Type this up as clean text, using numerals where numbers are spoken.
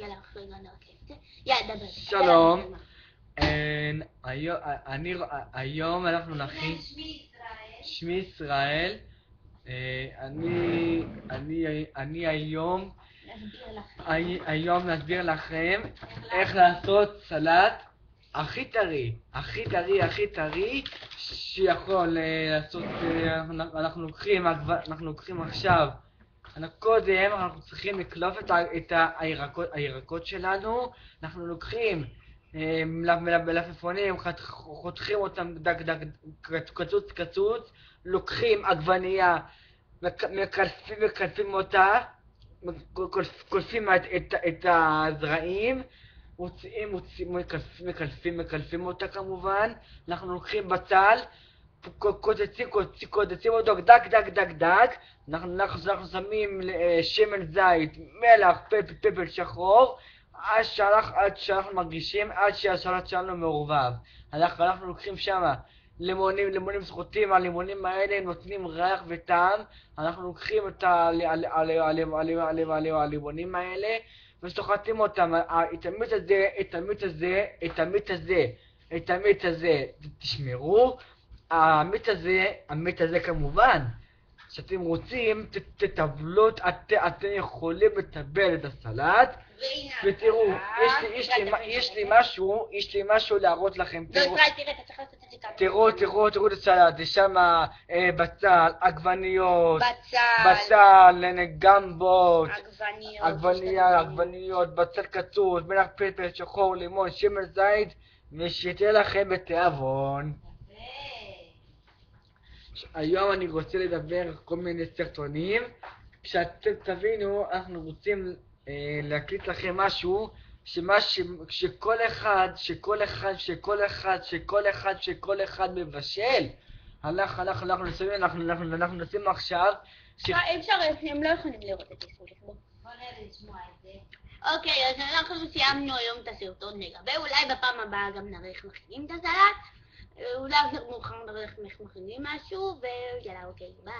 יאללה, רגע נרכז. יאללה, דבר. שלום. היום אנחנו נכין... שמי ישראל. אני היום נסביר לכם איך לעשות סלט הכי טרי שיכול לעשות. אנחנו לוקחים עכשיו, קודם אנחנו צריכים לקלוף את הירקות שלנו. אנחנו לוקחים מלפפונים, חותכים אותם קצוץ, לוקחים עגבנייה, מקלפים אותה, קולפים את הזרעים, מקלפים אותה כמובן. אנחנו לוקחים בצל, קודצים אותו דק, אנחנו שמים שמן זית, מלח, פפל שחור, עד שאנחנו מרגישים, עד שהסלט שלנו מעורבב. אנחנו לוקחים שמה לימונים סחוטים. הלימונים האלה נותנים ריח וטעם. אנחנו לוקחים את הלימונים האלה וסוחטים אותם. את המיץ הזה תשמרו. המיץ הזה כמובן, שאתם רוצים תטבלו, אתם יכולים לטבל את הסלט. ותראו, יש לי משהו להראות לכם. תראו את הסלט, יש שם בצל, עגבניות, גמבות, עגבניות, בצל קצוץ, מלח, פפל שחור, לימון, שמן זית, ושתהיה לכם בתיאבון. היום אני רוצה לדבר על כל מיני סרטונים. כשאתם תבינו, אנחנו רוצים להקליט לכם משהו שכל אחד מבשל. אנחנו נשים עכשיו. הם לא יכולים לראות את זה. בוא נשמע את זה. אוקיי, אז אנחנו סיימנו היום את הסרטון לגבי, אולי בפעם הבאה גם נראה איך מכינים את הסלט. אולי יותר מאוחר נראה איך מכינים משהו, ויאללה, אוקיי, ביי.